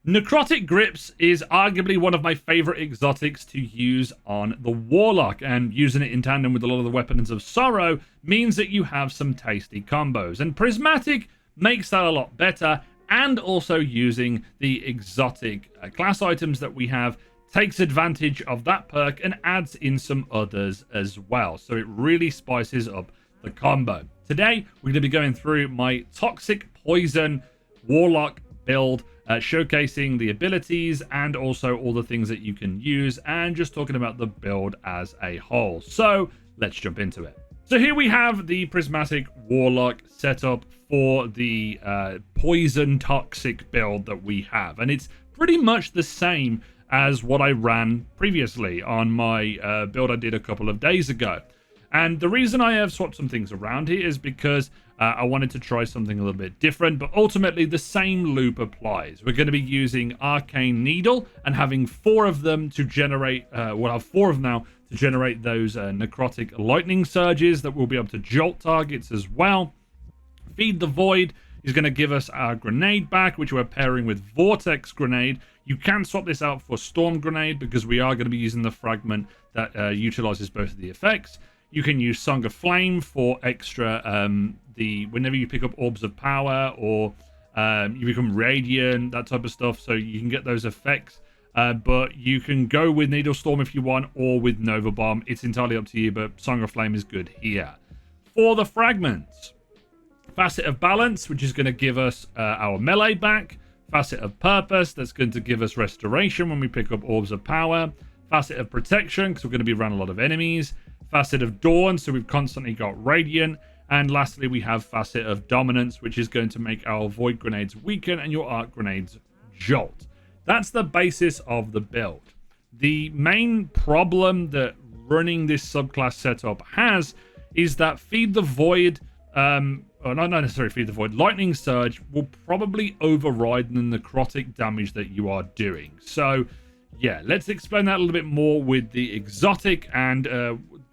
Necrotic Grips is arguably one of my favorite exotics to use on the Warlock, and using it in tandem with a lot of the Weapons of Sorrow means that you have some tasty combos, and Prismatic makes that a lot better, and also using the exotic class items that we have takes advantage of that perk and adds in some others as well, so it really spices up the combo. Today we're going to be going through my Toxic Poison Warlock build, showcasing the abilities and also all the things that you can use, and just talking about the build as a whole. So let's jump into it. So here we have the Prismatic Warlock setup for the poison toxic build that we have, and it's pretty much the same as what I ran previously on my build I did a couple of days ago. And the reason I have swapped some things around here is because I wanted to try something a little bit different, but ultimately the same loop applies. We're going to be using Arcane Needle and having 4 of them to generate, we'll have 4 of them now to generate those necrotic lightning surges that we'll be able to jolt targets as well. Feed the Void is going to give us our grenade back, which we're pairing with Vortex Grenade. You can swap this out for Storm Grenade because we are going to be using the fragment that utilizes both of the effects. You can use Song of Flame for extra, whenever you pick up Orbs of Power or you become Radiant, that type of stuff, so you can get those effects. But you can go with Needle Storm if you want, or with Nova Bomb. It's entirely up to you, but Song of Flame is good here. For the fragments, Facet of Balance, which is going to give us our melee back. Facet of Purpose, that's going to give us Restoration when we pick up Orbs of Power. Facet of Protection, because we're going to be around a lot of enemies. Facet of Dawn, so we've constantly got Radiant. And lastly, we have Facet of Dominance, which is going to make our Void Grenades weaken and your Arc Grenades jolt. That's the basis of the build. The main problem that running this subclass setup has is that Feed the Void, or not necessarily Feed the Void, Lightning Surge will probably override the necrotic damage that you are doing. So yeah, let's explain that a little bit more with the exotic and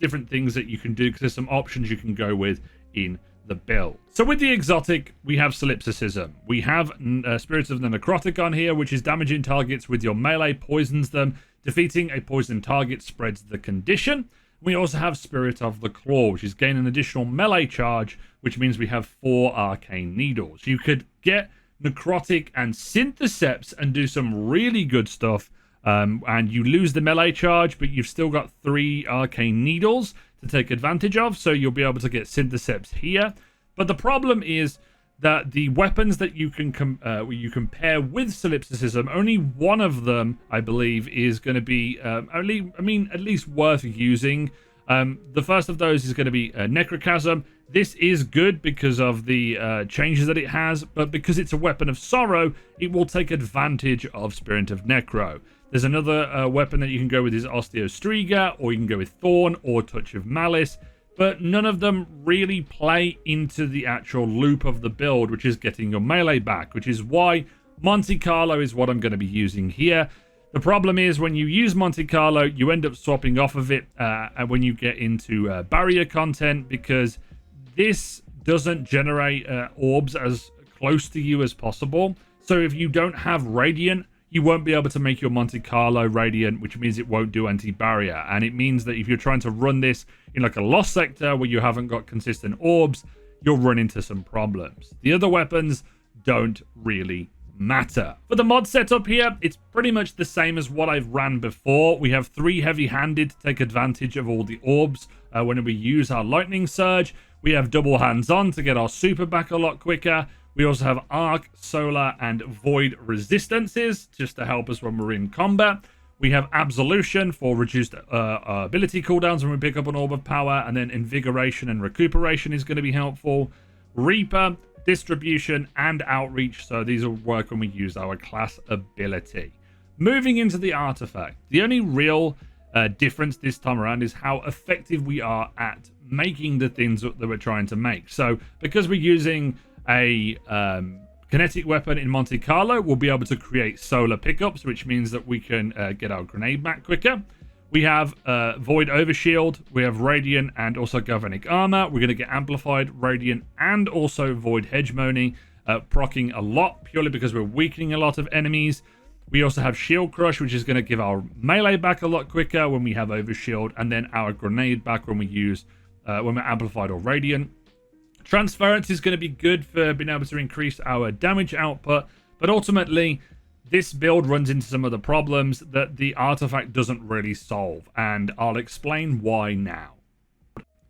different things that you can do, because there's some options you can go with in the build. So with the exotic, we have Solipsism. We have Spirits of the Necrotic on here, which is damaging targets with your melee, poisons them. Defeating a poisoned target spreads the condition. We also have Spirit of the Claw, which is gain an additional melee charge, which means we have 4 Arcane Needles. You could get Necrotic and Syntheseps and do some really good stuff. And you lose the melee charge, but you've still got 3 Arcane Needles to take advantage of, so you'll be able to get Syntheseps here. But the problem is that the weapons that you can pair with Solipsism, only one of them, I believe, is going to be at least worth using. The first of those is going to be Necrochasm. This is good because of the changes that it has, but because it's a weapon of sorrow, it will take advantage of Spirit of Necro. There's another weapon that you can go with is Osteostriga, or you can go with Thorn or Touch of Malice, but none of them really play into the actual loop of the build, which is getting your melee back, which is why Monte Carlo is what I'm going to be using here. The problem is when you use Monte Carlo, you end up swapping off of it when you get into barrier content, because this doesn't generate orbs as close to you as possible. So if you don't have Radiant, you won't be able to make your Monte Carlo Radiant, which means it won't do anti-barrier. And it means that if you're trying to run this in like a lost sector where you haven't got consistent orbs, you'll run into some problems. The other weapons don't really matter. For the mod setup here, it's pretty much the same as what I've ran before. We have 3 heavy-handed to take advantage of all the orbs when we use our Lightning Surge. We have double hands-on to get our super back a lot quicker. We also have Arc, Solar, and Void resistances just to help us when we're in combat. We have Absolution for reduced ability cooldowns when we pick up an Orb of Power, and then Invigoration and Recuperation is going to be helpful. Reaper, Distribution, and Outreach, so these will work when we use our class ability. Moving into the artifact, the only real difference this time around is how effective we are at making the things that we're trying to make. So because we're using a kinetic weapon in Monte Carlo, we'll be able to create solar pickups, which means that we can get our grenade back quicker. We have Void Overshield, we have Radiant, and also Galvanic Armor. We're going to get Amplified, Radiant, and also Void Hegemony, proccing a lot, purely because we're weakening a lot of enemies. We also have Shield Crush, which is going to give our melee back a lot quicker when we have Overshield, and then our grenade back when we use when we're amplified or radiant. Transference is going to be good for being able to increase our damage output, but ultimately this build runs into some of the problems that the artifact doesn't really solve, and I'll explain why now.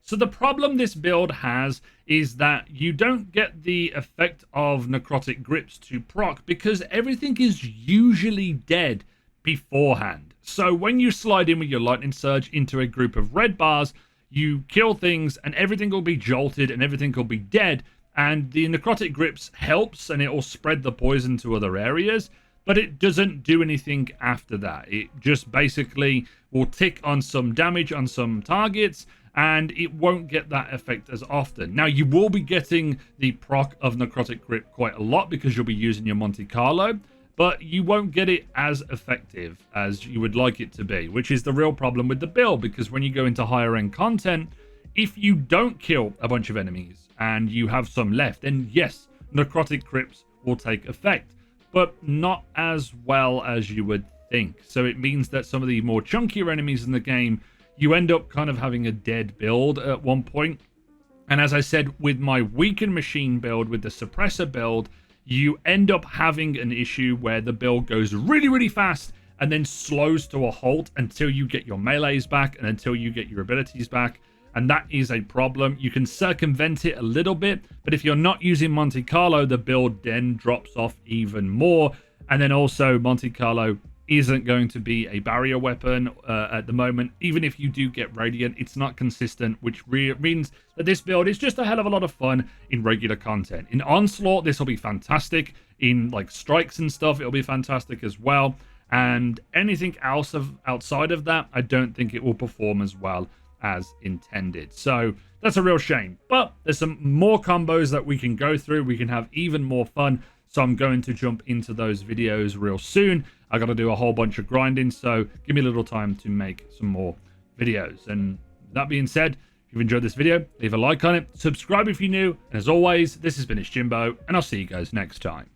So the problem this build has is that you don't get the effect of Necrotic Grips to proc because everything is usually dead beforehand. So when you slide in with your Lightning Surge into a group of red bars, you kill things and everything will be jolted and everything will be dead, and the Necrotic Grips helps and it will spread the poison to other areas, but it doesn't do anything after that. It just basically will tick on some damage on some targets, and it won't get that effect as often. Now, you will be getting the proc of Necrotic Grip quite a lot because you'll be using your Monte Carlo, but you won't get it as effective as you would like it to be, which is the real problem with the build, because when you go into higher end content, if you don't kill a bunch of enemies and you have some left, then yes, Necrotic Grips will take effect, but not as well as you would think. So it means that some of the more chunkier enemies in the game, you end up kind of having a dead build at one point. And as I said, with my weakened machine build, with the suppressor build, you end up having an issue where the build goes really, really fast and then slows to a halt until you get your melees back and until you get your abilities back. And that is a problem. You can circumvent it a little bit, but if you're not using Monte Carlo, the build then drops off even more. And then also Monte Carlo isn't going to be a barrier weapon at the moment. Even if you do get Radiant, it's not consistent, which means that this build is just a hell of a lot of fun in regular content. In Onslaught, this will be fantastic. In like strikes and stuff, it'll be fantastic as well. And anything else outside of that, I don't think it will perform as well as intended. So that's a real shame. But there's some more combos that we can go through. We can have even more fun. So I'm going to jump into those videos real soon. I got to do a whole bunch of grinding, so give me a little time to make some more videos. And that being said, if you've enjoyed this video, leave a like on it, subscribe if you're new, and as always, this has been Jimbo, and I'll see you guys next time.